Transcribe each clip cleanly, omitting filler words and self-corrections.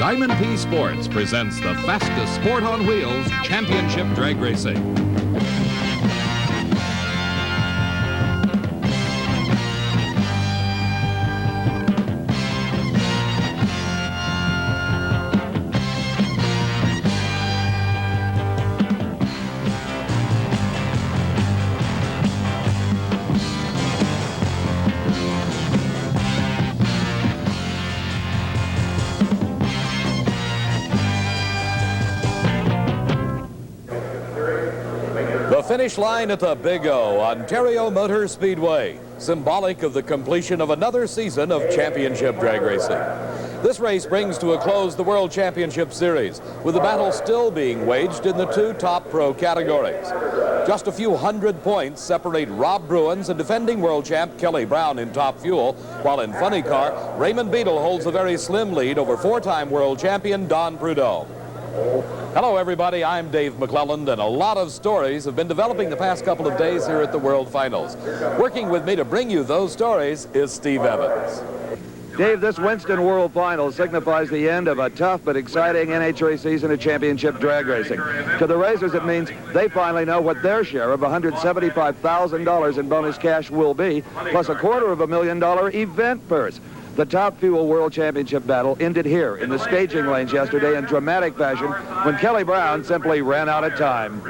Diamond P Sports presents the fastest sport on wheels, championship drag racing. The finish line at the Big O, Ontario Motor Speedway, symbolic of the completion of another season of championship drag racing. This race brings to a close the World Championship Series, with the battle still being waged in the two top pro categories. Just a few hundred points separate Rob Bruins and defending world champ Kelly Brown in Top Fuel, while in Funny Car, Raymond Beadle holds a very slim lead over four-time world champion Don Prudhomme. Hello everybody, I'm Dave McClelland, and a lot of stories have been developing the past couple of days here at the World Finals. Working with me to bring you those stories is Steve Evans. Dave, this Winston World Finals signifies the end of a tough but exciting NHRA season of championship drag racing. To the racers, it means they finally know what their share of $175,000 in bonus cash will be, plus a $250,000 event purse. The Top Fuel World Championship battle ended here in the staging lanes yesterday in dramatic fashion when Kelly Brown simply ran out of time.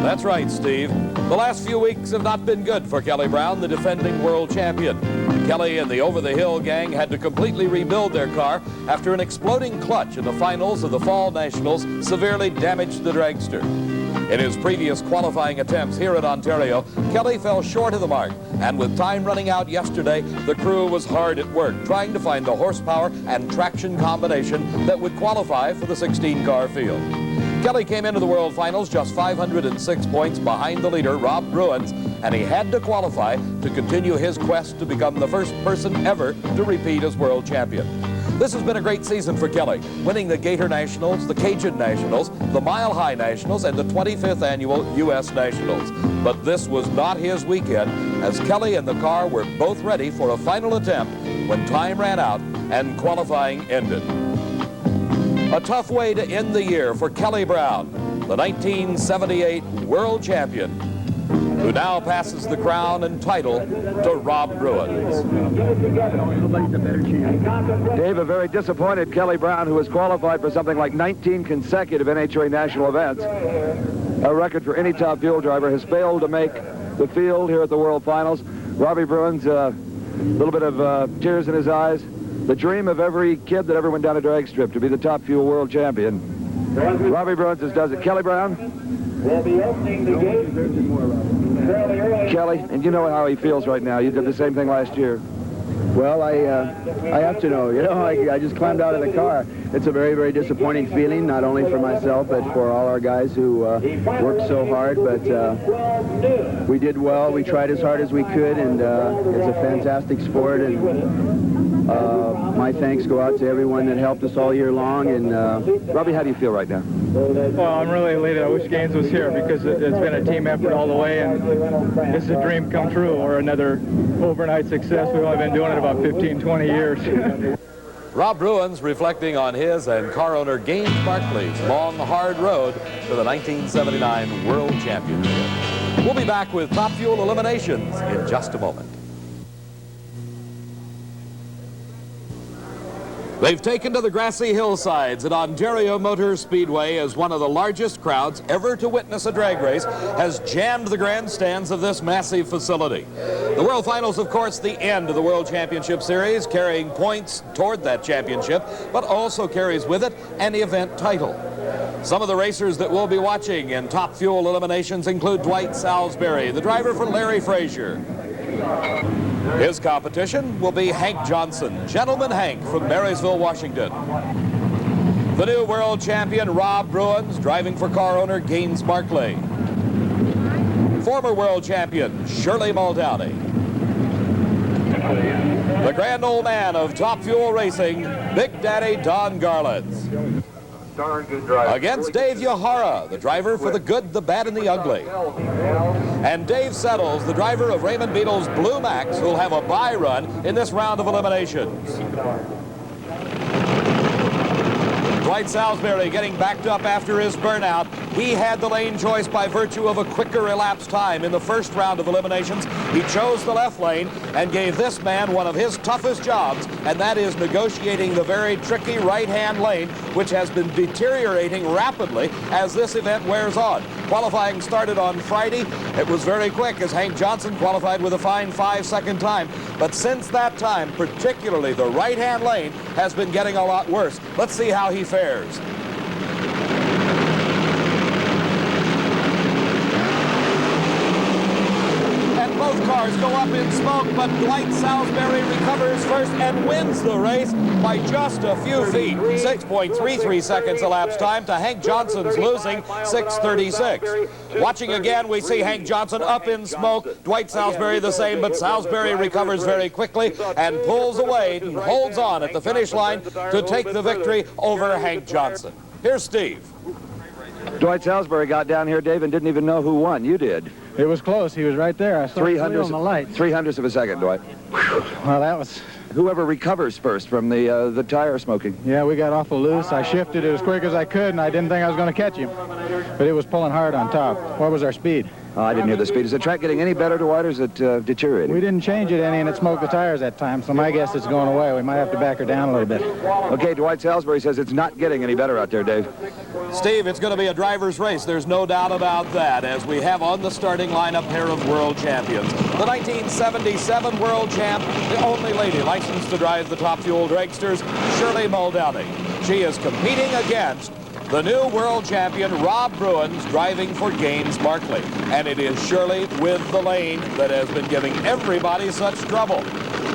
That's right, Steve. The last few weeks have not been good for Kelly Brown, the defending world champion. Kelly and the Over the Hill gang had to completely rebuild their car after an exploding clutch in the finals of the Fall Nationals severely damaged the dragster. In his previous qualifying attempts here at Ontario, Kelly fell short of the mark, and with time running out yesterday, the crew was hard at work trying to find the horsepower and traction combination that would qualify for the 16-car field. Kelly came into the World Finals just 506 points behind the leader, Rob Bruins, and he had to qualify to continue his quest to become the first person ever to repeat as world champion. This has been a great season for Kelly, winning the Gator Nationals, the Cajun Nationals, the Mile High Nationals, and the 25th Annual U.S. Nationals. But this was not his weekend, as Kelly and the car were both ready for a final attempt when time ran out and qualifying ended. A tough way to end the year for Kelly Brown, the 1978 world champion, who now passes the crown and title to Rob Bruins. Dave, a very disappointed Kelly Brown, who has qualified for something like 19 consecutive NHRA national events. A record for any Top Fuel driver, has failed to make the field here at the World Finals. Robbie Bruins, a little bit of tears in his eyes. The dream of every kid that ever went down a drag strip to be the Top Fuel world champion. Robbie Bruins does it. Kelly Brown will be opening the gate fairly early. Kelly, and you know how he feels right now. You did the same thing last year. Well, I have to know. You know, I just climbed out of the car. It's a very, very disappointing feeling, not only for myself, but for all our guys who worked so hard. But we did well. We tried as hard as we could, and it's a fantastic sport. And my thanks go out to everyone that helped us all year long. And Robbie, how do you feel right now? Well, I'm really elated. I wish Gaines was here because it's been a team effort all the way, and this is a dream come true, or another overnight success. We've only been doing it about 15, 20 years. Rob Bruins reflecting on his and car owner Gaines Barkley's long, hard road to the 1979 World Championship. We'll be back with Top Fuel eliminations in just a moment. They've taken to the grassy hillsides at Ontario Motor Speedway as one of the largest crowds ever to witness a drag race has jammed the grandstands of this massive facility. The World Finals, of course, the end of the World Championship Series, carrying points toward that championship, but also carries with it an event title. Some of the racers that we'll be watching in Top Fuel eliminations include Dwight Salisbury, the driver for Larry Frazier. His competition will be Hank Johnson, Gentleman Hank from Marysville, Washington. The new world champion, Rob Bruins, driving for car owner Gaines Barkley. Former world champion, Shirley Muldowney. The grand old man of Top Fuel Racing, Big Daddy Don Garlands. Darn good driver. Against Dave Yahara, the driver for the good, the bad, and the ugly. And Dave Settles, the driver of Raymond Beadle's Blue Max, who'll have a bye run in this round of eliminations. Dwight Salisbury getting backed up after his burnout. He had the lane choice by virtue of a quicker elapsed time in the first round of eliminations. He chose the left lane and gave this man one of his toughest jobs, and that is negotiating the very tricky right-hand lane, which has been deteriorating rapidly as this event wears on. Qualifying started on Friday. It was very quick as Hank Johnson qualified with a fine 5-second time. But since that time, particularly the right-hand lane has been getting a lot worse. Let's see how he fares. Both cars go up in smoke, but Dwight Salisbury recovers first and wins the race by just a few feet. 6.33 seconds elapsed time to Hank Johnson's losing 6:36. Watching again, we see Hank Johnson up in smoke. Dwight Salisbury the same, but Salisbury recovers very quickly and pulls away and holds on at the finish line to take the victory over Hank Johnson. Here's Steve. Dwight Salisbury got down here, Dave, and didn't even know who won. You did. It was close. He was right there. I saw him on the light. 300ths of a second, Dwight. Well, that was... Whoever recovers first from the tire smoking. Yeah, we got awful loose. I shifted it as quick as I could, and I didn't think I was going to catch him. But it was pulling hard on top. What was our speed? Oh, I didn't hear the speed. Is the track getting any better, Dwight, or is it deteriorating? We didn't change it any, and it smoked the tires that time, so my guess it's going away. We might have to back her down a little bit. Okay, Dwight Salisbury says it's not getting any better out there, Dave. Steve, it's going to be a driver's race. There's no doubt about that, as we have on the starting line a pair of world champions. The 1977 world champ, the only lady licensed to drive the Top Fuel dragsters, Shirley Muldowney. She is competing against the new world champion, Rob Bruins, driving for Gaines Markley. And it is Shirley with the lane that has been giving everybody such trouble.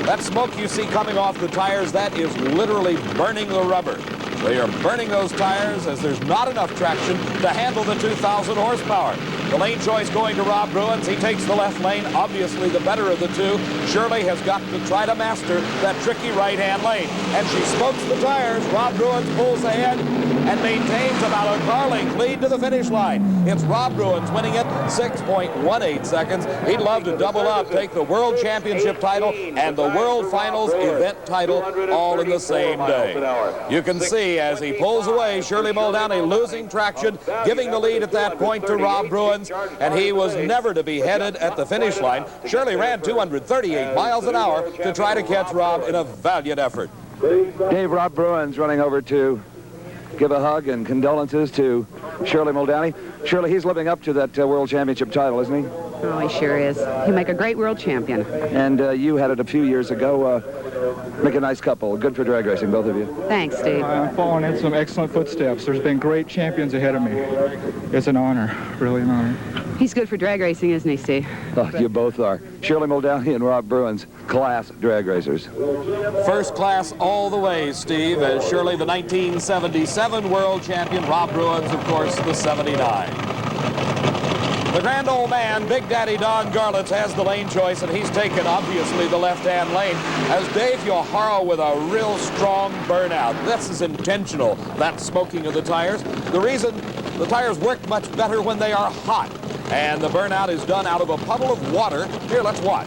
That smoke you see coming off the tires, that is literally burning the rubber. They are burning those tires as there's not enough traction to handle the 2,000 horsepower. The lane choice going to Rob Bruins. He takes the left lane, obviously the better of the two. Shirley has got to try to master that tricky right-hand lane. And she smokes the tires. Rob Bruins pulls ahead and maintains about a car length lead to the finish line. It's Rob Bruins winning it 6.18 seconds. He'd love to double up, take the World Championship title and the World Finals event title all in the same day. You can see as he pulls away, Shirley Muldowney losing traction, giving the lead at that point to Rob Bruins, and he was never to be headed at the finish line. Shirley ran 238 miles an hour to try to catch Rob in a valiant effort. Dave, Rob Bruins running over to give a hug and condolences to Shirley Muldowney. Shirley, he's living up to that World Championship title, isn't he? Oh, he sure is. He'll make a great world champion. And you had it a few years ago. Make a nice couple. Good for drag racing, both of you. Thanks, Steve. I'm following in some excellent footsteps. There's been great champions ahead of me. It's an honor, really an honor. He's good for drag racing, isn't he, Steve? Oh, you both are. Shirley Muldowney and Rob Bruins, class drag racers. First class all the way, Steve, as Shirley, the 1977 world champion, Rob Bruins, of course, the 79. The grand old man, Big Daddy Don Garlits, has the lane choice, and he's taken, obviously, the left-hand lane, as Dave Yohara with a real strong burnout. This is intentional, that smoking of the tires. The reason the tires work much better when they are hot, and the burnout is done out of a puddle of water. Here, let's watch.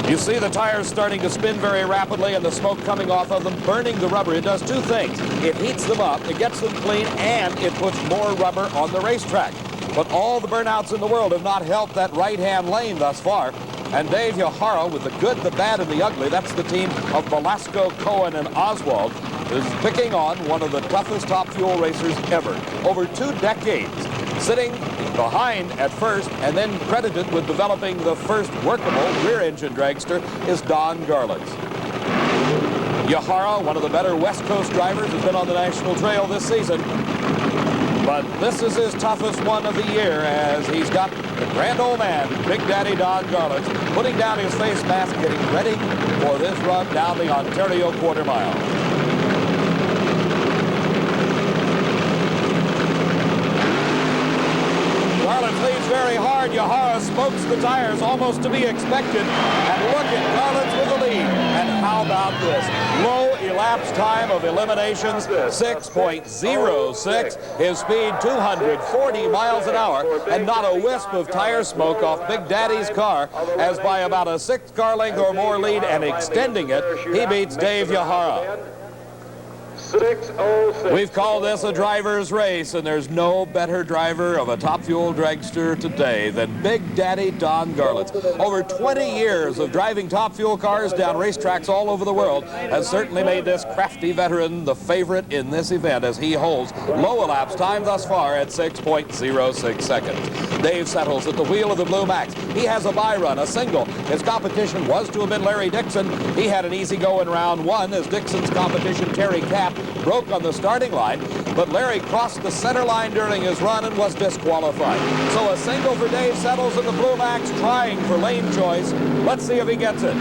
You see the tires starting to spin very rapidly and the smoke coming off of them, burning the rubber. It does two things. It heats them up, it gets them clean, and it puts more rubber on the racetrack. But all the burnouts in the world have not helped that right-hand lane thus far. And Dave Yohara, with the good, the bad, and the ugly, that's the team of Velasco, Cohen, and Oswald, is picking on one of the toughest Top Fuel racers ever. Over 2 decades, sitting behind at first and then credited with developing the first workable rear-engine dragster is Don Garlits. Yohara, one of the better West Coast drivers, has been on the National Trail this season. But this is his toughest one of the year, as he's got the grand old man, Big Daddy Don Garlits, putting down his face mask, getting ready for this run down the Ontario quarter mile. Garlits leads very hard. Yohara smokes the tires, almost to be expected. And look at Garlits with the lead. And how about this? Low elapsed time of eliminations, 6.06. His speed, 240 miles an hour. And not a wisp of tire smoke off Big Daddy's car, as by about a 6 car length or more lead and extending it, he beats Dave Yohara. 6:06. We've called this a driver's race, and there's no better driver of a Top Fuel dragster today than Big Daddy Don Garlits. Over 20 years of driving Top Fuel cars down racetracks all over the world has certainly made this crafty veteran the favorite in this event, as he holds low elapsed time thus far at 6.06 seconds. Dave Settles at the wheel of the Blue Max. He has a bye run, a single. His competition was to have been Larry Dixon. He had an easy go in round one as Dixon's competition, Terry Kapp, broke on the starting line, but Larry crossed the center line during his run and was disqualified. So a single for Dave Settles in the Blue Max, trying for lane choice. Let's see if he gets it.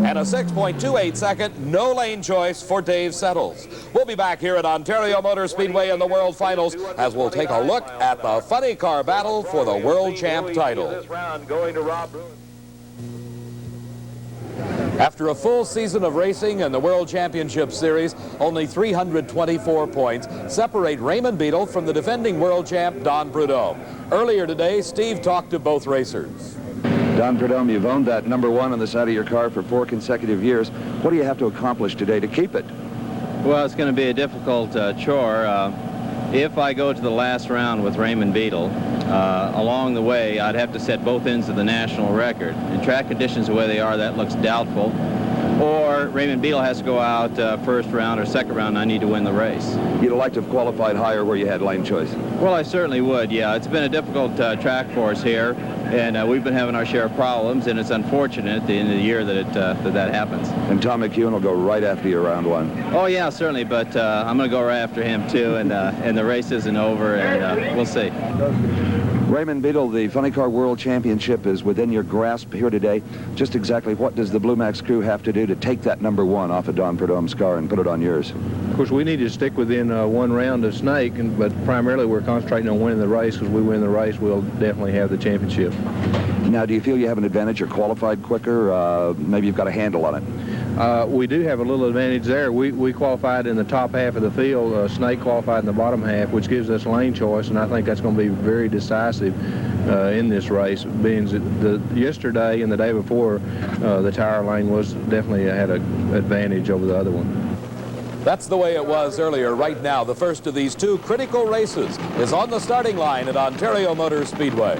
And a 6.28 second, no lane choice for Dave Settles. We'll be back here at Ontario Motor Speedway in the World Finals as we'll take a look at the funny car battle for the World Champ title. After a full season of racing in the World Championship Series, only 324 points separate Raymond Beadle from the defending world champ Don Prudhomme. Earlier today, Steve talked to both racers. Don Prudhomme, you've owned that #1 on the side of your car for 4 consecutive years. What do you have to accomplish today to keep it? Well, it's going to be a difficult chore. If I go to the last round with Raymond Beadle, along the way, I'd have to set both ends of the national record. In track conditions the way they are, that looks doubtful. Or Raymond Beadle has to go out first round or second round, and I need to win the race. You'd like to have qualified higher where you had lane choice? Well, I certainly would, yeah. It's been a difficult track for us here, and we've been having our share of problems, and it's unfortunate at the end of the year that that happens. And Tom McEwen will go right after you round one. Oh, yeah, certainly, but I'm going to go right after him, too, and the race isn't over, and we'll see. Raymond Beadle, the Funny Car World Championship is within your grasp here today. Just exactly what does the Blue Max crew have to do to take that #1 off of Don Prudhomme's car and put it on yours? Of course, we need to stick within one round of Snake, but primarily we're concentrating on winning the race, because we win the race, we'll definitely have the championship. Now, do you feel you have an advantage? You're qualified quicker? Maybe you've got a handle on it? We do have a little advantage there. We qualified in the top half of the field. Snake qualified in the bottom half, which gives us lane choice, and I think that's going to be very decisive in this race, being that yesterday and the day before, the tire lane was definitely had an advantage over the other one. That's the way it was earlier. Right now, the first of these two critical races is on the starting line at Ontario Motor Speedway.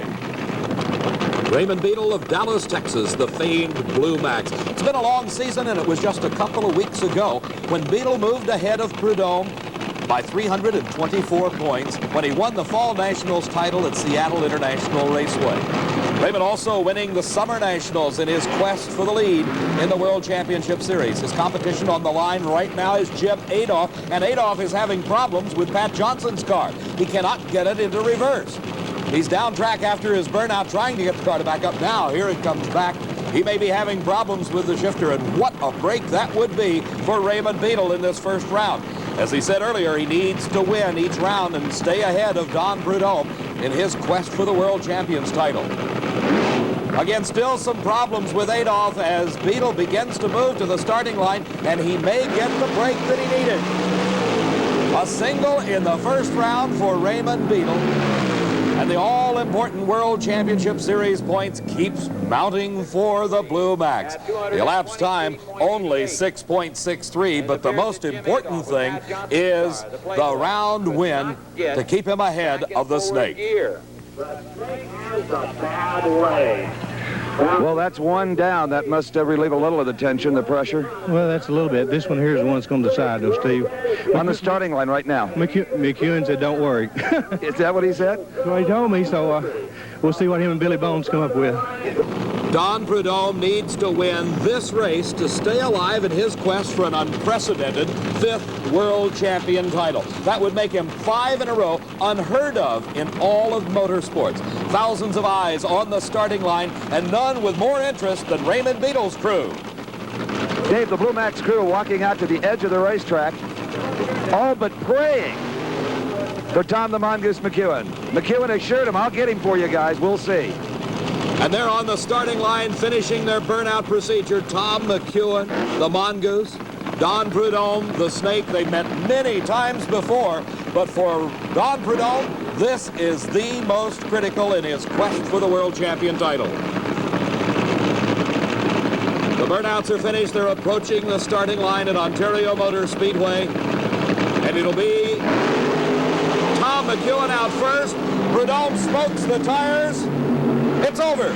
Raymond Beadle of Dallas, Texas, the famed Blue Max. It's been a long season, and it was just a couple of weeks ago when Beadle moved ahead of Prudhomme by 324 points when he won the Fall Nationals title at Seattle International Raceway. Raymond also winning the Summer Nationals in his quest for the lead in the World Championship Series. His competition on the line right now is Jeb Adolph, and Adolph is having problems with Pat Johnson's car. He cannot get it into reverse. He's down track after his burnout, trying to get the car to back up. Now, here it comes back. He may be having problems with the shifter, and what a break that would be for Raymond Beadle in this first round. As he said earlier, he needs to win each round and stay ahead of Don Prudhomme in his quest for the World Champions title. Again, still some problems with Adolph as Beadle begins to move to the starting line, and he may get the break that he needed. A single in the first round for Raymond Beadle. And the all-important World Championship Series points keeps mounting for the Blue Max. The elapsed time, only 6.63, but the most important thing is the round win to keep him ahead of the Snake. Well, that's one down. That must relieve a little of the tension, the pressure. Well, that's a little bit. This one here is the one that's going to decide, though, Steve. On the starting line right now. McEwen said, don't worry. Is that what he said? That's what he told me, so we'll see what him and Billy Bones come up with. Don Prudhomme needs to win this race to stay alive in his quest for an unprecedented 5th World Champion title. That would make him 5 in a row, unheard of in all of motorsports. Thousands of eyes on the starting line, and none with more interest than Raymond Beadle's crew. Dave, the Blue Max crew walking out to the edge of the racetrack, all but praying for Tom the Mongoose McEwen. McEwen assured him, I'll get him for you guys. We'll see. And they're on the starting line finishing their burnout procedure. Tom McEwen, the Mongoose, Don Prudhomme, the Snake. They've met many times before, but for Don Prudhomme, this is the most critical in his quest for the World Champion title. The burnouts are finished. They're approaching the starting line at Ontario Motor Speedway. And it'll be Tom McEwen out first. Prudhomme smokes the tires. It's over.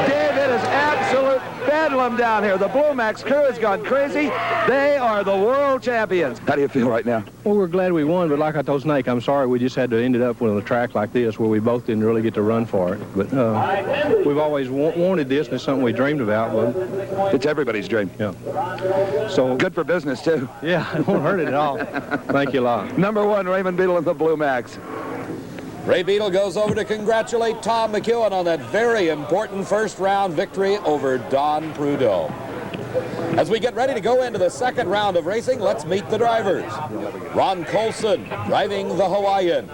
Dave, it is absolute bedlam down here. The Blue Max crew has gone crazy. They are the world champions. How do you feel right now? Well, we're glad we won, but like I told Snake, I'm sorry we just had to end it up with a track like this where we both didn't really get to run for it. But we've always wanted this, and it's something we dreamed about. But It's everybody's dream. yeah. So Good for business, too. yeah, it won't hurt it at all. Thank you a lot. Number 1, Raymond Beadle in the Blue Max. Ray Beadle goes over to congratulate Tom McEwen on that very important first-round victory over Don Prudhomme. As we get ready to go into the second round of racing, let's meet the drivers. Ron Colson driving the Hawaiian.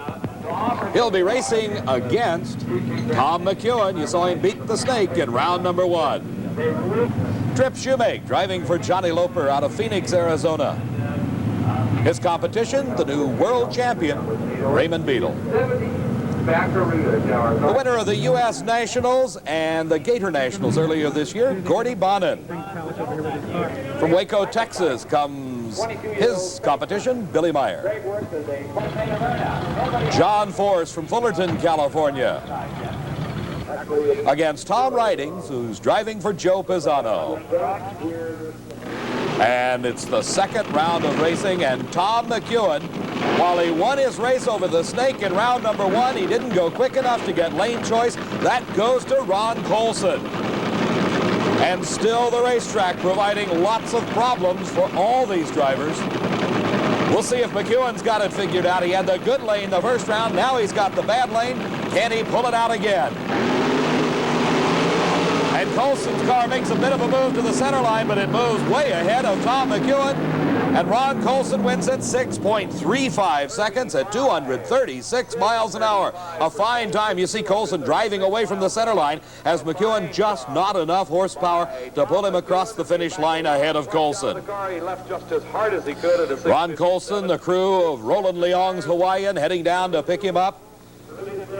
He'll be racing against Tom McEwen. You saw him beat the Snake in round number 1. Trip Shoemake driving for Johnny Loper out of Phoenix, Arizona. His competition, the new world champion, Raymond Beadle. The winner of the U.S. Nationals and the Gator Nationals earlier this year, Gordy Bonin. From Waco, Texas comes his competition, Billy Meyer. John Force from Fullerton, California, against Tom Ridings, who's driving for Joe Pisano. And it's the second round of racing, and Tom McEwen, while he won his race over the Snake in round number 1, he didn't go quick enough to get lane choice. That goes to Ron Colson. And still the racetrack providing lots of problems for all these drivers. We'll see if McEwen's got it figured out. He had the good lane the first round. Now he's got the bad lane. Can he pull it out again? And Colson's car makes a bit of a move to the center line, but it moves way ahead of Tom McEwen. And Ron Colson wins at 6.35 seconds at 236 miles an hour. A fine time. You see Colson driving away from the center line as McEwen just not enough horsepower to pull him across the finish line ahead of Colson. Ron Colson, the crew of Roland Leong's Hawaiian, heading down to pick him up.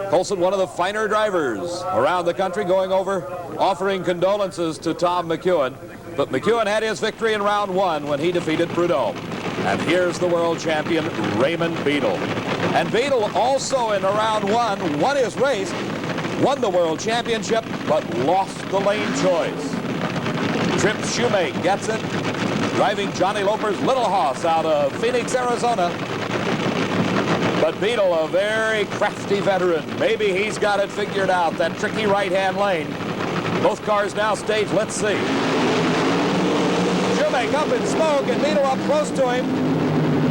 Colson, one of the finer drivers around the country, going over, offering condolences to Tom McEwen. But McEwen had his victory in round 1 when he defeated Prudhomme. And here's the world champion, Raymond Beadle. And Beadle also in round 1 won his race, won the world championship, but lost the lane choice. Trip Shoemake gets it, driving Johnny Loper's Little Hoss out of Phoenix, Arizona. But Beadle, a very crafty veteran. Maybe he's got it figured out, that tricky right-hand lane. Both cars now staged. Let's see. Shoemake up in smoke, and Beadle up close to him.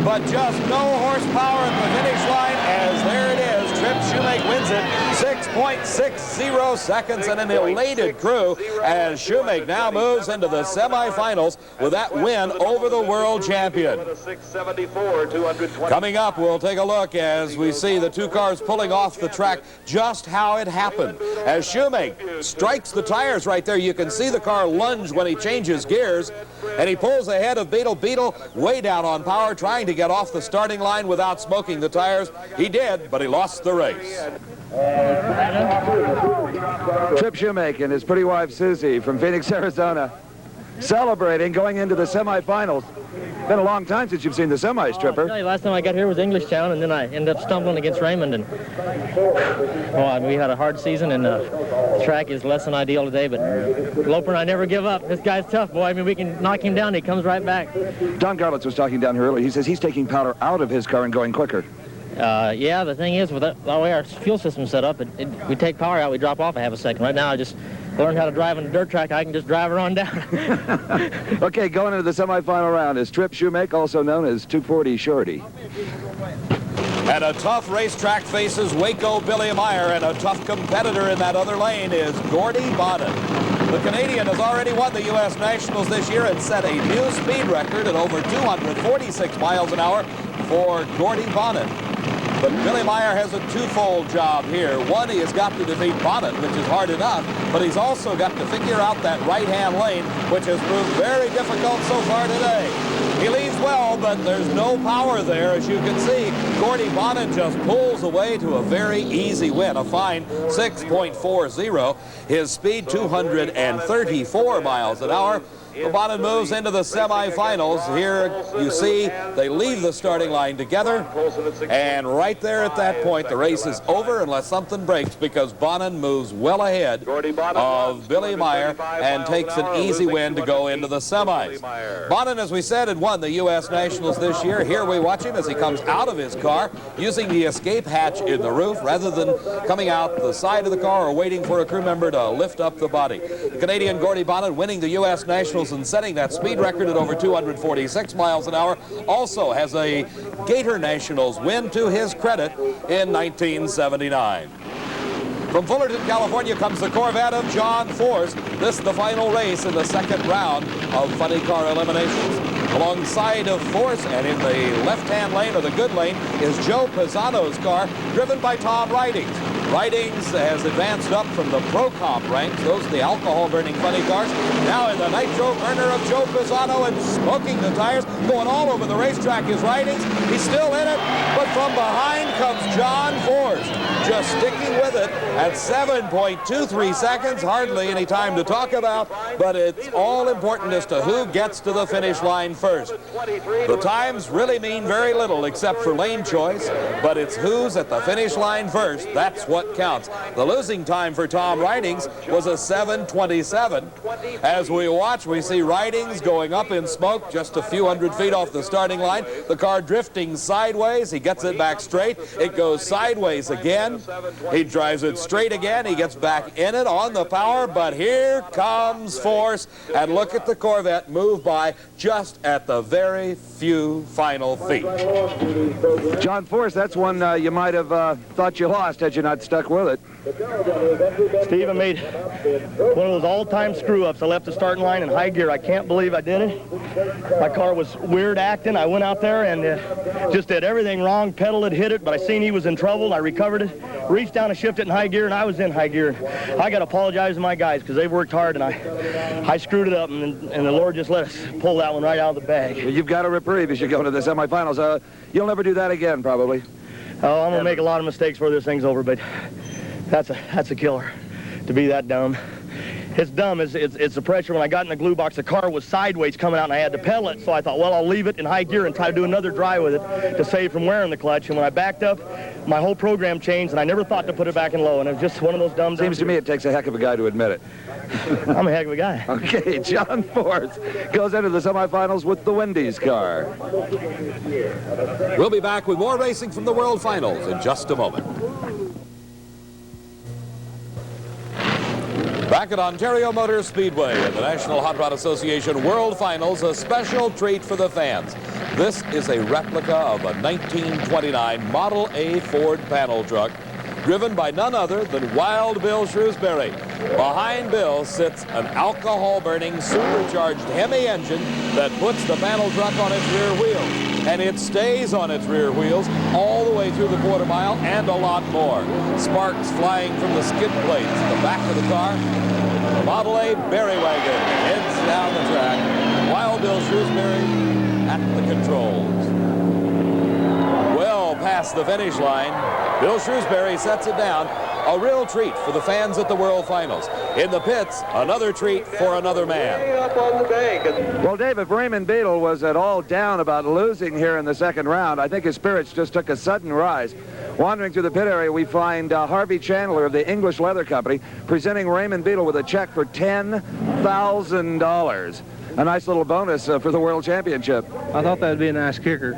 But just no horsepower at the finish line, as there it is. Trip Shoemake wins it. 6.60 seconds, and an elated crew as Shoemake now moves into the semifinals with that win over the world champion. Coming up, we'll take a look as we see the two cars pulling off the track, just how it happened. As Shoemake strikes the tires right there, you can see the car lunge when he changes gears, and he pulls ahead of Beadle. Beadle way down on power, trying to get off the starting line without smoking the tires. He did, but he lost the race. Trip Shoemake and his pretty wife, Susie, from Phoenix, Arizona, celebrating going into the semifinals. Been a long time since you've seen the semis, Tripper. Last time I got here was Englishtown, and then I ended up stumbling against Raymond. And we had a hard season, and the track is less than ideal today. But Loper and I never give up. This guy's tough, boy. I mean, we can knock him down. He comes right back. Don Garlitz was talking down here earlier. He says he's taking powder out of his car and going quicker. Yeah, the thing is, with the way our fuel system's set up, we take power out, we drop off a half a second. Right now, I just learned how to drive on a dirt track. I can just drive her on down. Okay, going into the semifinal round is Trip Shoemake, also known as 240 Shorty. And a tough racetrack faces Waco Billy Meyer, and a tough competitor in that other lane is Gordy Bonin. The Canadian has already won the U.S. Nationals this year and set a new speed record at over 246 miles an hour for Gordy Bonin. But Billy Meyer has a twofold job here. One, he has got to defeat Bonin, which is hard enough, but he's also got to figure out that right-hand lane, which has proved very difficult so far today. He leads well, but there's no power there. As you can see, Gordy Bonin just pulls away to a very easy win, a fine 6.40. His speed 234 miles an hour. Bonin moves into the semifinals. Here you see they leave the starting line together, and right there at that point the race is over unless something breaks, because Bonin moves well ahead of Billy Meyer and takes an easy win to go into the semis. Bonin, as we said, had won the U.S. Nationals this year. Here we watch him as he comes out of his car using the escape hatch in the roof rather than coming out the side of the car or waiting for a crew member to lift up the body. The Canadian Gordy Bonin winning the U.S. Nationals and setting that speed record at over 246 miles an hour. Also has a Gator Nationals win to his credit in 1979. From Fullerton, California comes the Corvette of John Force. This is the final race in the second round of funny car eliminations. Alongside of Force and in the left-hand lane, or the good lane, is Joe Pisano's car, driven by Tom Ridings. Ridings has advanced up from the Pro Comp ranks. Those are the alcohol-burning funny cars. Now in the nitro burner of Joe Pisano and smoking the tires, going all over the racetrack is Ridings. He's still in it, but from behind comes John Force, just sticking with it at 7.23 seconds. Hardly any time to talk about, but it's all important as to who gets to the finish line first. The times really mean very little except for lane choice, but it's who's at the finish line first. That's what counts. The losing time for Tom Ridings was a 7:27. As we watch, we see Ridings going up in smoke just a few hundred feet off the starting line. The car drifting sideways. He gets it back straight. It goes sideways again. He drives it straight again. He gets back in it on the power, but here comes Force. And look at the Corvette move by just at the very few final feet. John Force, that's one you might have thought you lost had you not stuck with it. Steve, I made one of those all-time screw-ups. I left the starting line in high gear. I can't believe I did it. My car was weird acting. I went out there and just did everything wrong. Pedaled it, hit it, but I seen he was in trouble. I recovered it, reached down and shifted it in high gear, and I was in high gear. I got to apologize to my guys because they've worked hard, and I screwed it up, and the Lord just let us pull that one right out of the bag. You've got a reprieve as you go to the semifinals. You'll never do that again, probably. Oh, I'm going to make a lot of mistakes before this thing's over, but that's a killer to be that dumb. It's dumb. It's the pressure. When I got in the glue box, the car was sideways coming out, and I had to pedal it, so I thought, well, I'll leave it in high gear and try to do another drive with it to save from wearing the clutch. And when I backed up, my whole program changed, and I never thought to put it back in low, and it was just one of those dumb... Seems to me it takes a heck of a guy to admit it. I'm a heck of a guy. Okay, John Force goes into the semifinals with the Wendy's car. We'll be back with more racing from the World Finals in just a moment. Back at Ontario Motor Speedway at the National Hot Rod Association World Finals, a special treat for the fans. This is a replica of a 1929 Model A Ford panel truck driven by none other than Wild Bill Shrewsbury. Behind Bill sits an alcohol-burning supercharged Hemi engine that puts the panel truck on its rear wheels. And it stays on its rear wheels all the way through the quarter mile and a lot more. Sparks flying from the skid plates at the back of the car. The Model A Berry Wagon heads down the track. Wild Bill Shrewsbury at the controls. Well past the finish line, Bill Shrewsbury sets it down. A real treat for the fans at the World Finals. In the pits, another treat for another man. Well, Dave, if Raymond Beadle was at all down about losing here in the second round, I think his spirits just took a sudden rise. Wandering through the pit area, we find Harvey Chandler of the English Leather Company presenting Raymond Beadle with a check for $10,000. A nice little bonus for the World Championship. I thought that would be a nice kicker.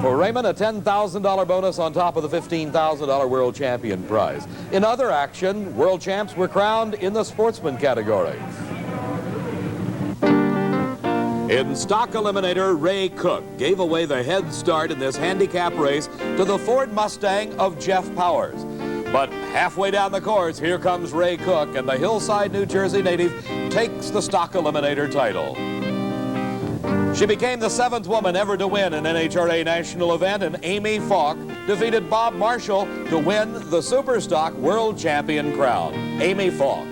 For Raymond, a $10,000 bonus on top of the $15,000 World Champion prize. In other action, World Champs were crowned in the sportsman category. In stock eliminator, Ray Cook gave away the head start in this handicap race to the Ford Mustang of Jeff Powers. But halfway down the course, here comes Ray Cook, and the Hillside, New Jersey native takes the stock eliminator title. She became the 7th woman ever to win an NHRA national event, and Amy Falk defeated Bob Marshall to win the Superstock World Champion crown. Amy Falk.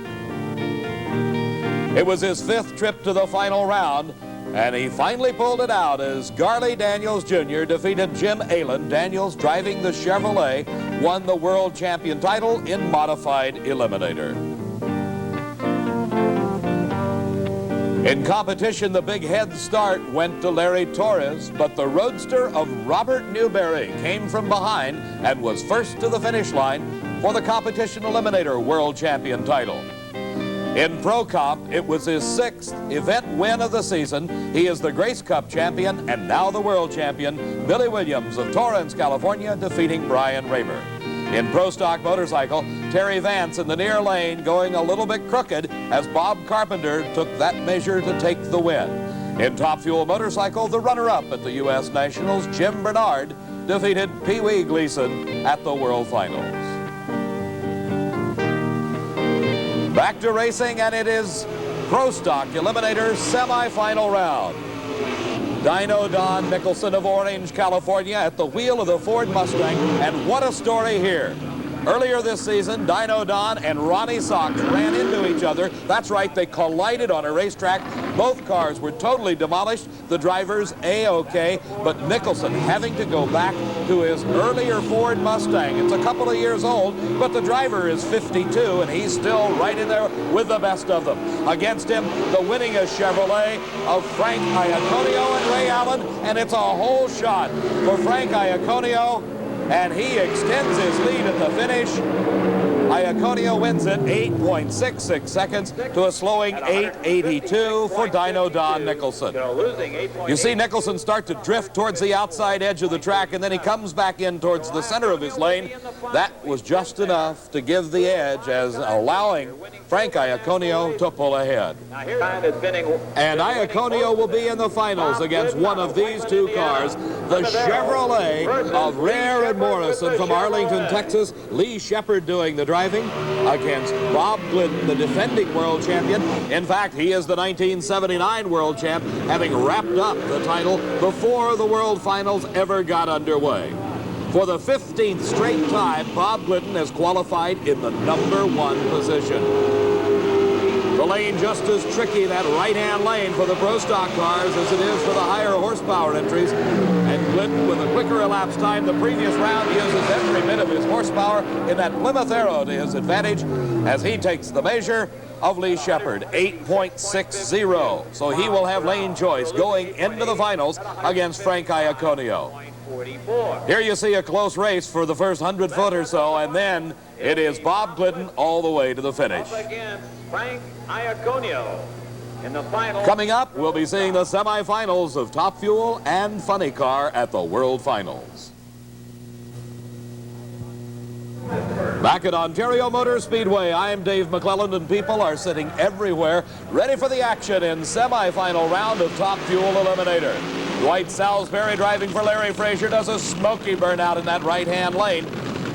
It was his 5th trip to the final round, And he finally pulled it out as Garley Daniels Jr. defeated Jim Allen. Daniels, driving the Chevrolet, won the world champion title in modified eliminator. In competition, the big head start went to Larry Torres, but the roadster of Robert Newberry came from behind and was first to the finish line for the competition eliminator world champion title. In Pro Comp, it was his 6th event win of the season. He is the Grace Cup champion and now the world champion, Billy Williams of Torrance, California, defeating Brian Raymer. In Pro Stock Motorcycle, Terry Vance in the near lane going a little bit crooked as Bob Carpenter took that measure to take the win. In Top Fuel Motorcycle, the runner-up at the U.S. Nationals, Jim Bernard, defeated Pee Wee Gleason at the World Finals. Back to racing, and it is Pro Stock Eliminator semifinal round. Dino Don Nicholson of Orange, California at the wheel of the Ford Mustang, and what a story here. Earlier this season, Dino Don and Ronnie Sox ran into each other. That's right, they collided on a racetrack. Both cars were totally demolished. The drivers A-OK, but Nicholson having to go back to his earlier Ford Mustang. It's a couple of years old, but the driver is 52, and he's still right in there with the best of them. Against him, the winningest Chevrolet of Frank Iaconio and Ray Allen, and it's a whole shot for Frank Iaconio, and he extends his lead at the finish. Iaconio wins it 8.66 seconds to a slowing 8.82 for Dino Don Nicholson. You see Nicholson start to drift towards the outside edge of the track, and then he comes back in towards the center of his lane. That was just enough to give the edge, as allowing Frank Iaconio to pull ahead. And Iaconio will be in the finals against one of these two cars, the Chevrolet of Rare and Morrison from Arlington, Texas. Lee Shepard doing the driving against Bob Glidden, the defending world champion. In fact, he is the 1979 world champ, having wrapped up the title before the world finals ever got underway. For the 15th straight time, Bob Glidden has qualified in the #1 position. The lane just as tricky, that right-hand lane for the Pro Stock cars, as it is for the higher horsepower entries. And Glidden, with a quicker elapsed time the previous round, uses every bit of his horsepower in that Plymouth Arrow to his advantage as he takes the measure of Lee Shepard, 8.60. So he will have lane choice going into the finals against Frank Iaconio. Here you see a close race for the first 100 foot or so, and then it is Bob Glidden all the way to the finish. Frank Iaconio in the final. Coming up, we'll be seeing the semifinals of Top Fuel and Funny Car at the World Finals. Back at Ontario Motor Speedway, I'm Dave McClelland, and people are sitting everywhere ready for the action in semifinal round of Top Fuel Eliminator. Dwight Salisbury driving for Larry Frazier does a smoky burnout in that right-hand lane.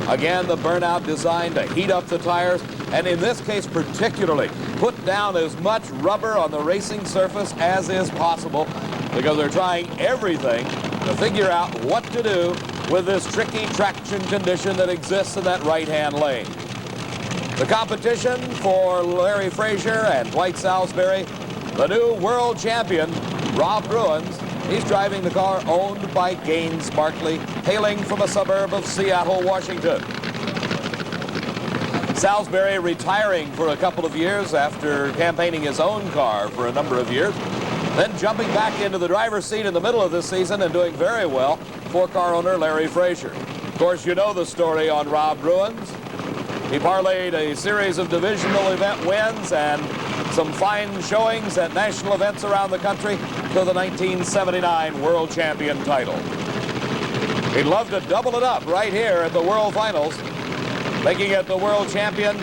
Again, the burnout designed to heat up the tires, and in this case particularly, put down as much rubber on the racing surface as is possible, because they're trying everything to figure out what to do with this tricky traction condition that exists in that right-hand lane. The competition for Larry Frazier and Dwight Salisbury, the new world champion, Rob Bruins. He's driving the car owned by Gaines Barkley, hailing from a suburb of Seattle, Washington. Salisbury retiring for a couple of years after campaigning his own car for a number of years, then jumping back into the driver's seat in the middle of this season and doing very well for car owner Larry Frazier. Of course, you know the story on Rob Bruins. He parlayed a series of divisional event wins and some fine showings at national events around the country to the 1979 World Champion title. He'd love to double it up right here at the World Finals, making it the World Champion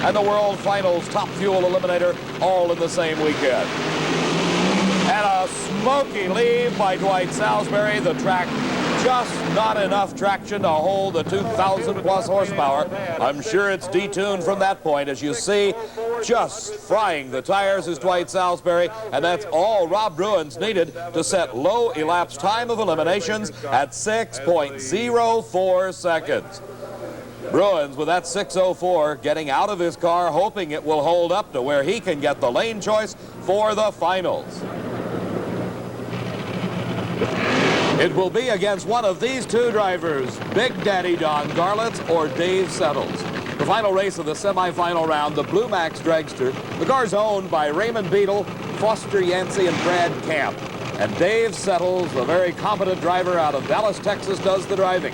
and the World Finals Top Fuel Eliminator all in the same weekend. And a smoky lead by Dwight Salisbury. The track just not enough traction to hold the 2,000 plus horsepower. I'm sure it's detuned from that point. As you see, just frying the tires is Dwight Salisbury, and that's all Rob Bruins needed to set low elapsed time of eliminations at 6.04 seconds. Bruins with that 6.04 getting out of his car, hoping it will hold up to where he can get the lane choice for the finals. It will be against one of these two drivers, Big Daddy Don Garlits or Dave Settles. The final race of the semifinal round, the Blue Max Dragster. The car's owned by Raymond Beadle, Foster Yancey, and Brad Camp. And Dave Settles, a very competent driver out of Dallas, Texas, does the driving.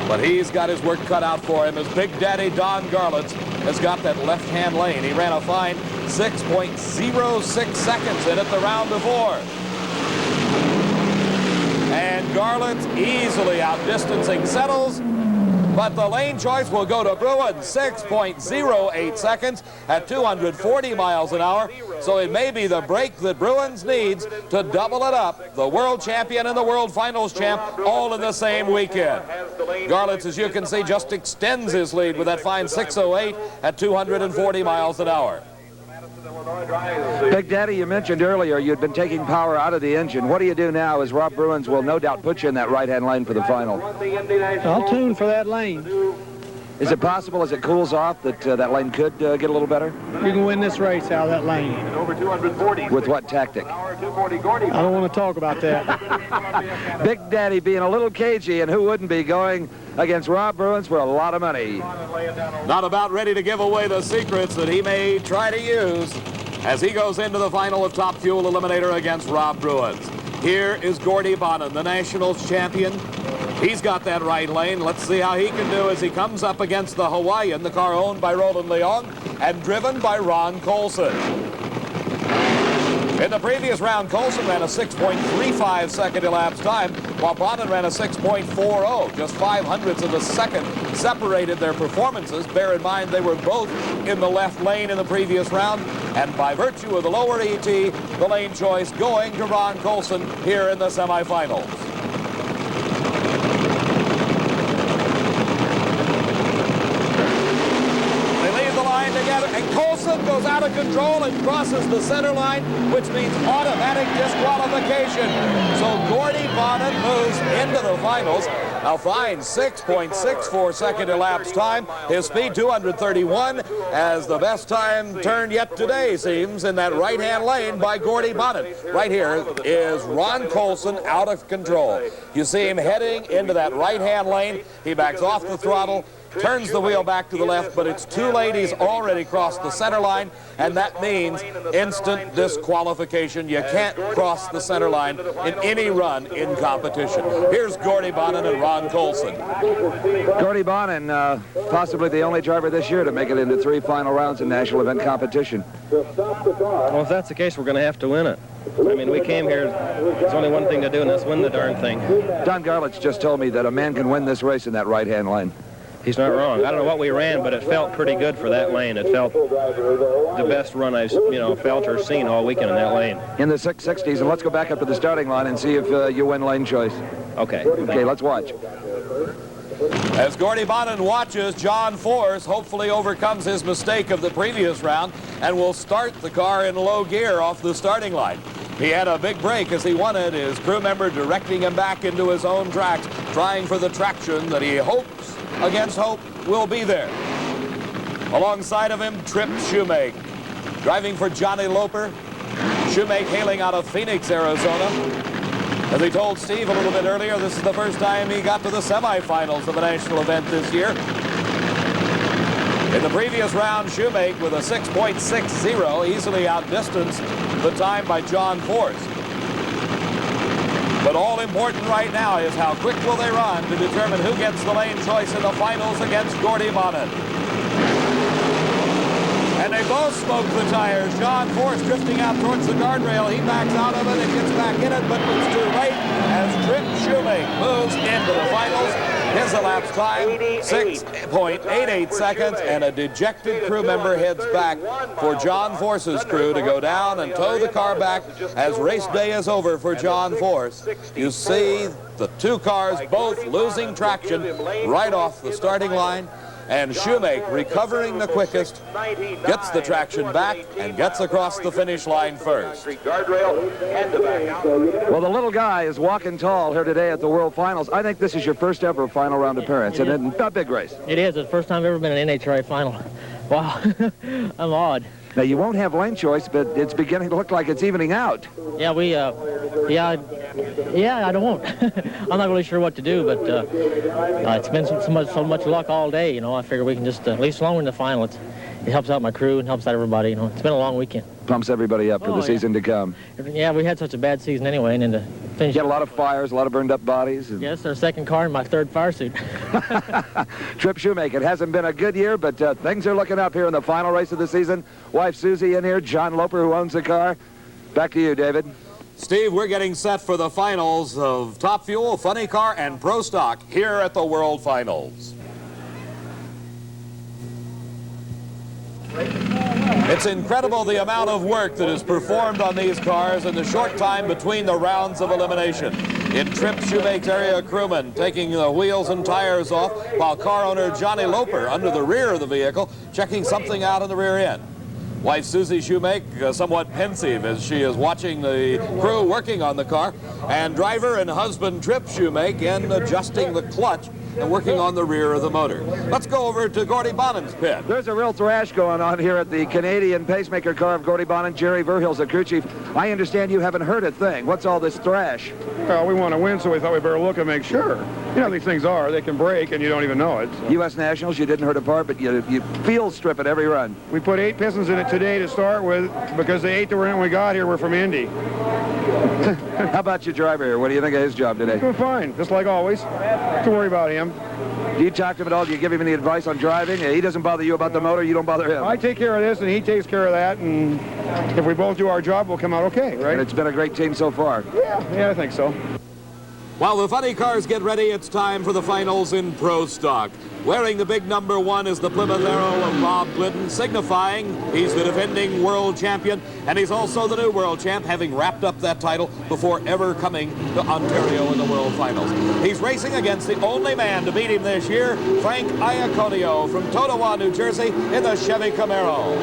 But he's got his work cut out for him as Big Daddy Don Garlits has got that left-hand lane. He ran a fine 6.06 seconds in it the round before. And Garlits easily outdistancing Settles, but the lane choice will go to Bruin, 6.08 seconds at 240 miles an hour. So it may be the break that Bruins needs to double it up. The world champion and the world finals champ all in the same weekend. Garlits, as you can see, just extends his lead with that fine 6.08 at 240 miles an hour. Big Daddy, you mentioned earlier you'd been taking power out of the engine. What do you do now as Rob Bruins will no doubt put you in that right-hand lane for the final? I'll tune for that lane. Is it possible as it cools off that that lane could get a little better? You can win this race out of that lane. With what tactic? I don't want to talk about that. Big Daddy being a little cagey, and who wouldn't be, going against Rob Bruins for a lot of money. Not about ready to give away the secrets that he may try to use as he goes into the final of Top Fuel Eliminator against Rob Bruins. Here is Gordy Bonham, the Nationals champion. He's got that right lane. Let's see how he can do as he comes up against the Hawaiian, the car owned by Roland Leong and driven by Ron Colson. In the previous round, Colson ran a 6.35 second elapsed time, while Bonham ran a 6.40. Just 0.05 of a second separated their performances. Bear in mind they were both in the left lane in the previous round, and by virtue of the lower ET, the lane choice going to Ron Colson here in the semifinals. Together, and Colson goes out of control and crosses the center line, which means automatic disqualification. So Gordy Bonham moves into the finals. A fine 6.64 second elapsed time. His speed 231 as the best time turned yet today seems in that right-hand lane by Gordy Bonham. Right here is Ron Colson out of control. You see him heading into that right-hand lane. He backs off the throttle, turns the wheel back to the left, but it's too late. He's already crossed the center line, and that means instant disqualification. You can't cross the center line in any run in competition. Here's Gordy Bonham and Ron Colson. Gordy Bonham, possibly the only driver this year to make it into 3 final rounds in national event competition. Well, if that's the case, we're going to have to win it. I mean, we came here, there's only one thing to do, and that's win the darn thing. Don Garlits just told me that a man can win this race in that right-hand lane. He's not wrong. I don't know what we ran, but it felt pretty good for that lane. It felt the best run I've felt or seen all weekend in that lane. In the 660s, and let's go back up to the starting line and see if you win lane choice. Okay. Okay, let's watch. As Gordy Bonham watches, John Force hopefully overcomes his mistake of the previous round and will start the car in low gear off the starting line. He had a big break as he wanted his crew member directing him back into his own tracks, trying for the traction that he hopes against hope will be there. Alongside of him, Trip Shoemake. Driving for Johnny Loper. Shoemake hailing out of Phoenix, Arizona. As he told Steve a little bit earlier, this is the first time he got to the semifinals of a national event this year. In the previous round, Shoemake with a 6.60 easily outdistanced the time by John Force. But all important right now is how quick will they run to determine who gets the lane choice in the finals against Gordy Bonham. And they both smoke the tires. John Force drifting out towards the guardrail. He backs out of it and gets back in it, but it's too late as Trip Shoemake moves into the finals. His elapsed time, 6.88 seconds, and a dejected crew member heads back for John Force's crew to go down and tow the car back as race day is over for John Force. You see the two cars both losing traction right off the starting line, and Shoemake, recovering the quickest, gets the traction back and gets across the finish line first. Well, the little guy is walking tall here today at the World Finals. I think this is your first ever final round appearance, and it's a big race. It is. It's the first time I've ever been in an NHRA final. Wow. I'm awed. Now, you won't have lane choice, but it's beginning to look like it's evening out. Yeah, Yeah, I don't. I'm not really sure what to do, but it's been so much luck all day. You know, I figure we can just at least as long as we're in the final, it helps out my crew and helps out everybody. You know, it's been a long weekend. Pumps everybody up for the season to come. Yeah, we had such a bad season anyway, and then to finish. You had a lot of fires, a lot of burned up bodies. And... Yes, our second car and my third fire suit. Trip Shoemaker. It hasn't been a good year, but things are looking up here in the final race of the season. Wife Susie in here, John Loper, who owns the car. Back to you, David. Steve, we're getting set for the finals of Top Fuel, Funny Car, and Pro Stock here at the World Finals. It's incredible the amount of work that is performed on these cars in the short time between the rounds of elimination. In Trip Shoemaker's area crewman taking the wheels and tires off, while car owner Johnny Loper under the rear of the vehicle checking something out in the rear end. Wife Susie Shoemaker somewhat pensive as she is watching the crew working on the car, and driver and husband Trip Shoemaker in adjusting the clutch and working on the rear of the motor. Let's go over to Gordy Bonnen's pit. There's a real thrash going on here at the Canadian pacemaker car of Gordy Bonnen. Jerry Verhill's the crew chief. I understand you haven't heard a thing. What's all this thrash? Well, we want to win, so we thought we better look and make sure. You know, these things they can break and you don't even know it. So. U.S. Nationals, you didn't hurt a part, but you field strip at every run. We put 8 pistons in it today to start with because the 8 that were in when we got here were from Indy. How about your driver here? What do you think of his job today? He's doing fine, just like always. Don't worry about him. Do you talk to him at all? Do you give him any advice on driving? He doesn't bother you about the motor, you don't bother him. I take care of this and he takes care of that, and if we both do our job, we'll come out okay, right? And it's been a great team so far. Yeah, I think so. While the funny cars get ready, it's time for the finals in Pro Stock. Wearing the big number 1 is the Plymouth Arrow of Bob Glidden, signifying he's the defending world champion, and he's also the new world champ, having wrapped up that title before ever coming to Ontario in the World Finals. He's racing against the only man to beat him this year, Frank Iaconio from Totowa, New Jersey, in the Chevy Camaro.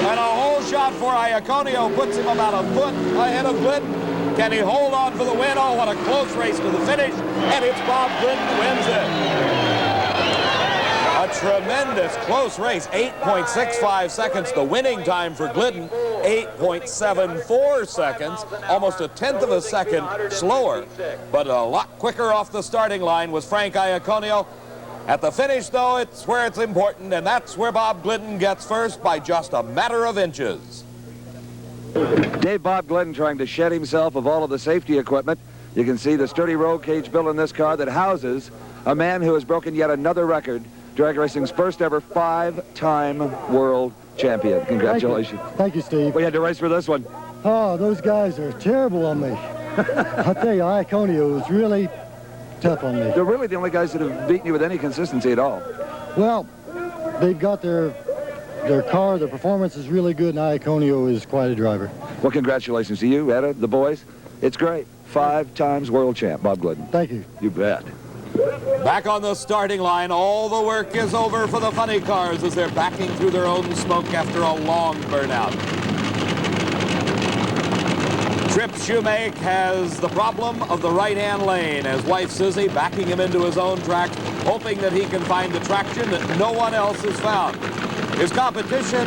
And a whole shot for Iaconio puts him about a foot ahead of Glidden. Can he hold on for the win? Oh, what a close race to the finish. And it's Bob Glidden who wins it. A tremendous close race. 8.65 seconds. The winning time for Glidden, 8.74 seconds. Almost a tenth of a second slower, but a lot quicker off the starting line was Frank Iaconio. At the finish, though, it's where it's important, and that's where Bob Glidden gets first by just a matter of inches. Dave Bob Glidden trying to shed himself of all of the safety equipment. You can see the sturdy roll cage built in this car that houses a man who has broken yet another record, drag racing's first ever 5-time world champion. Congratulations. Thank you, Steve. We had to race for this one. Oh, those guys are terrible on me. I'll tell you, Iaconio was really tough on me. They're really the only guys that have beaten you with any consistency at all. Well, they've got their car, their performance is really good, and Iaconio is quite a driver. Well, congratulations to you, Etta, the boys. It's great. 5 times world champ, Bob Glidden. Thank you. You bet. Back on the starting line, all the work is over for the funny cars as they're backing through their own smoke after a long burnout. Trip Shoemaker has the problem of the right-hand lane as wife Susie backing him into his own track, hoping that he can find the traction that no one else has found. His competition,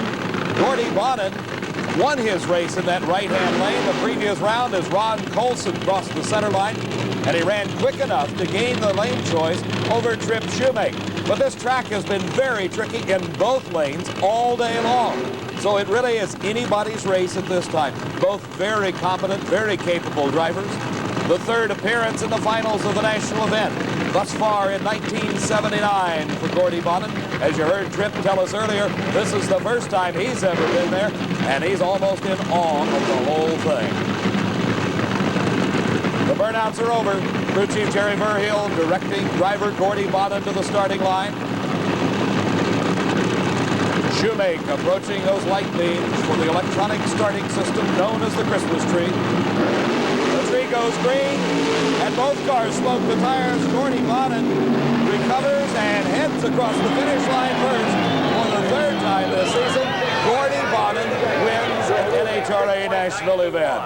Gordy Bonnen, won his race in that right-hand lane the previous round as Ron Colson crossed the center line, and he ran quick enough to gain the lane choice over Trip Shoemaker. But this track has been very tricky in both lanes all day long. So it really is anybody's race at this time. Both very competent, very capable drivers. The third appearance in the finals of the national event. Thus far in 1979 for Gordy Bonnen. As you heard Trip tell us earlier, this is the first time he's ever been there, and he's almost in awe of the whole thing. The burnouts are over. Crew Chief Jerry Verhill directing driver Gordy Bonnen to the starting line. Shoemaker approaching those light beams for the electronic starting system known as the Christmas tree. The tree goes green, and both cars smoke the tires. Gordy Bonnen recovers and heads across the finish line first. For the third time this season, Gordy Bonnen wins an NHRA national event.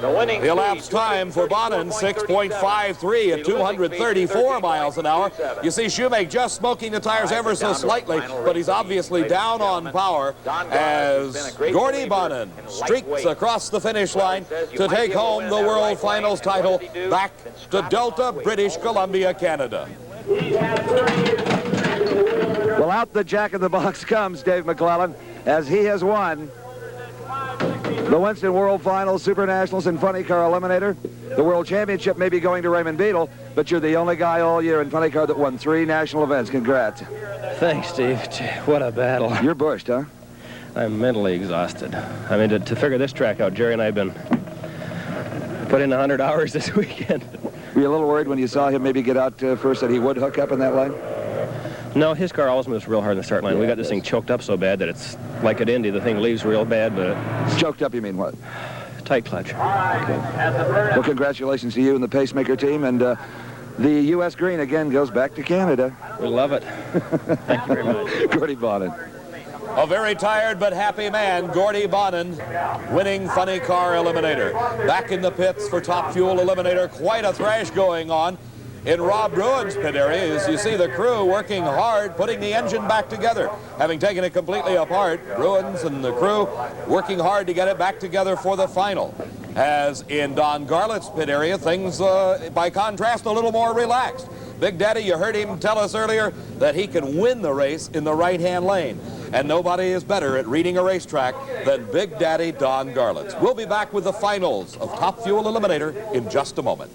winning The elapsed time for Bonin, 6.53 at 234 miles an hour. You see Shoemake just smoking the tires ever so slightly, but he's obviously down on power as Gordy Bonin streaks across the finish line to take home the World Finals title back to Delta, British Columbia, Canada. Well, out the jack-in-the-box comes Dave McClellan as he has won the Winston World Finals Super Nationals and Funny Car Eliminator. The World Championship may be going to Raymond Beadle, but you're the only guy all year in Funny Car that won 3 national events. Congrats. Thanks, Steve. What a battle. You're bushed, huh? I'm mentally exhausted. I mean, to figure this track out, Jerry and I have been put in 100 hours this weekend. Were you a little worried when you saw him maybe get out first that he would hook up in that line? No, his car always moves real hard in the start line. We got this thing choked up so bad that it's like at Indy. The thing leaves real bad, but... Choked up, you mean what? Tight clutch. Okay. Well, congratulations to you and the Pacemaker team, and the U.S. green again goes back to Canada. We love it. Thank you very much. Gordy Bonin. A very tired but happy man, Gordy Bonin, winning Funny Car Eliminator. Back in the pits for Top Fuel Eliminator, quite a thrash going on in Rob Bruin's pit area. As you see the crew working hard, putting the engine back together. Having taken it completely apart, Bruins and the crew working hard to get it back together for the final. As in Don Garlett's pit area, things, by contrast, a little more relaxed. Big Daddy, you heard him tell us earlier that he can win the race in the right-hand lane. And nobody is better at reading a racetrack than Big Daddy Don Garlits. We'll be back with the finals of Top Fuel Eliminator in just a moment.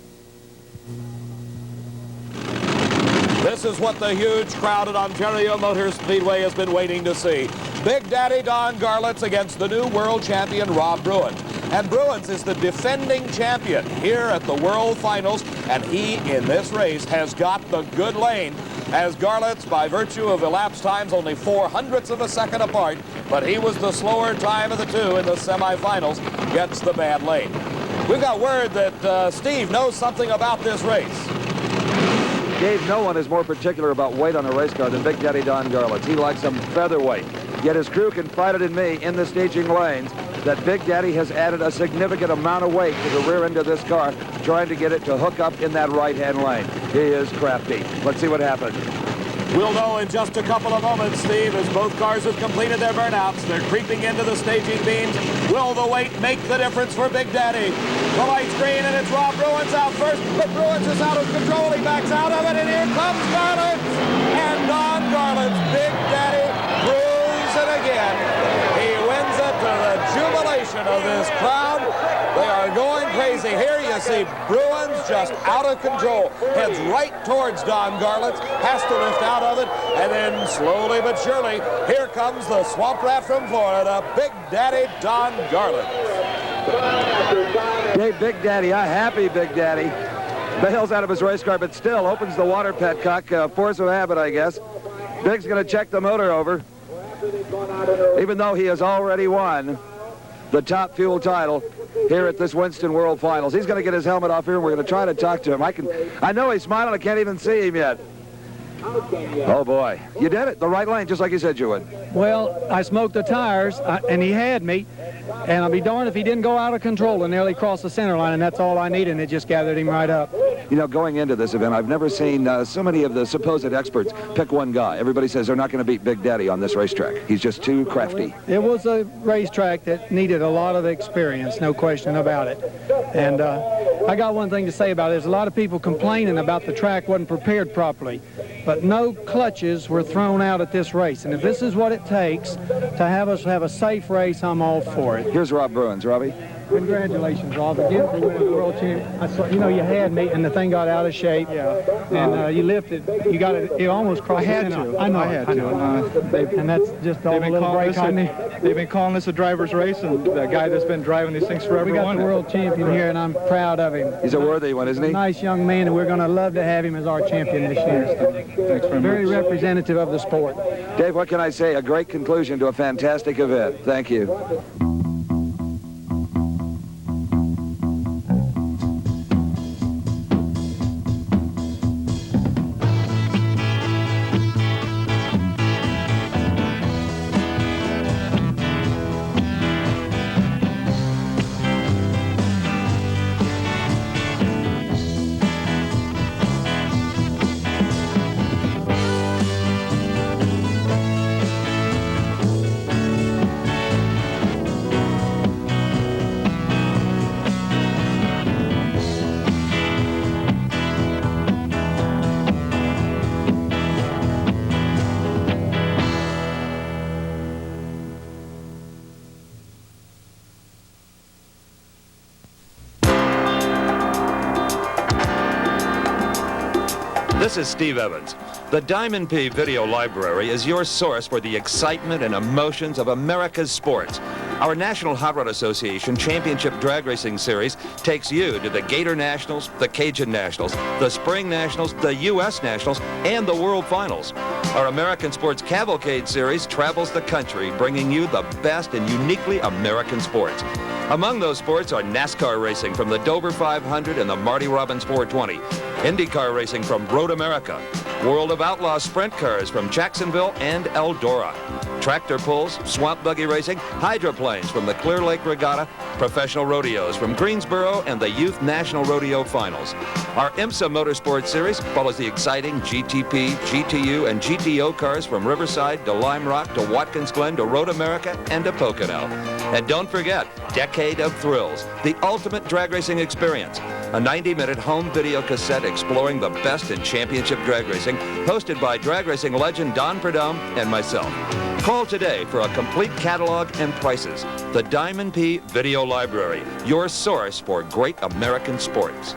This is what the huge crowd at Ontario Motor Speedway has been waiting to see. Big Daddy Don Garlits against the new world champion Rob Bruin. And Bruins is the defending champion here at the World Finals, and he, in this race, has got the good lane, as Garlits, by virtue of elapsed times, only 0.04 of a second apart, but he was the slower time of the two in the semifinals, gets the bad lane. We've got word that Steve knows something about this race. Dave, no one is more particular about weight on a race car than Big Daddy Don Garlits. He likes them featherweight. Yet his crew confided in me in the staging lanes that Big Daddy has added a significant amount of weight to the rear end of this car, trying to get it to hook up in that right-hand lane. He is crafty. Let's see what happens. We'll know in just a couple of moments, Steve, as both cars have completed their burnouts. They're creeping into the staging beams. Will the weight make the difference for Big Daddy? The light's green, and it's Rob Bruins out first, but Bruins is out of control. He backs out of it, and here comes Garlits. And Don Garlits, Big Daddy, proves it again. He wins it to the jubilation of this crowd. They are going crazy. Here you see Bruins just out of control. Heads right towards Don Garlits, has to lift out of it, and then slowly but surely, here comes the swamp rat from Florida, Big Daddy Don Garlits. Hey, Big Daddy, a happy Big Daddy. Bails out of his race car, but still opens the water petcock, force of habit, I guess. Big's going to check the motor over, even though he has already won the Top Fuel title here at this Winston World Finals. He's going to get his helmet off here, and we're going to try to talk to him. I know he's smiling. I can't even see him yet. Oh, boy. You did it. The right lane, just like you said you would. Well, I smoked the tires, and he had me. And I'll be darned if he didn't go out of control and nearly cross the center line, and that's all I needed, and it just gathered him right up. You know, going into this event, I've never seen so many of the supposed experts pick one guy. Everybody says they're not going to beat Big Daddy on this racetrack. He's just too crafty. It was a racetrack that needed a lot of experience, no question about it. And I got one thing to say about it. There's a lot of people complaining about the track wasn't prepared properly, but no clutches were thrown out at this race. And if this is what it takes to have us have a safe race, I'm all for it. Here's Rob Bruins. Robbie? Congratulations, Rob, again for winning the world championship. You know, you had me, and the thing got out of shape. Yeah. And you lifted. You got it. It almost crossed. I had the center. to. I know. I had to. And that's just all a little break on me. They've been calling this a driver's race, and the guy that's been driving these things forever We got won the it. world champion here, and I'm proud of him. He's a worthy one, isn't he? Nice young man, and we're going to love to have him as our champion this year. Thanks very much. Representative of the sport. Dave, what can I say? A great conclusion to a fantastic event. Thank you. This is Steve Evans. The Diamond P Video Library is your source for the excitement and emotions of America's sports. Our National Hot Rod Association Championship Drag Racing Series takes you to the Gator Nationals, the Cajun Nationals, the Spring Nationals, the U.S. Nationals, and the World Finals. Our American Sports Cavalcade Series travels the country, bringing you the best and uniquely American sports. Among those sports are NASCAR racing from the Dover 500 and the Marty Robbins 420, IndyCar racing from Road America, World of Outlaw sprint cars from Jacksonville and Eldora, tractor pulls, swamp buggy racing, hydroplanes from the Clear Lake Regatta, professional rodeos from Greensboro and the Youth National Rodeo Finals. Our IMSA Motorsports Series follows the exciting GTP, GTU, and GTO cars from Riverside to Lime Rock to Watkins Glen to Road America and to Pocono. And don't forget, Decade of Thrills, the ultimate drag racing experience. A 90-minute home video cassette exploring the best in championship drag racing, hosted by drag racing legend Don Prudhomme and myself. Call today for a complete catalog and prices. The Diamond P Video Library, your source for great American sports.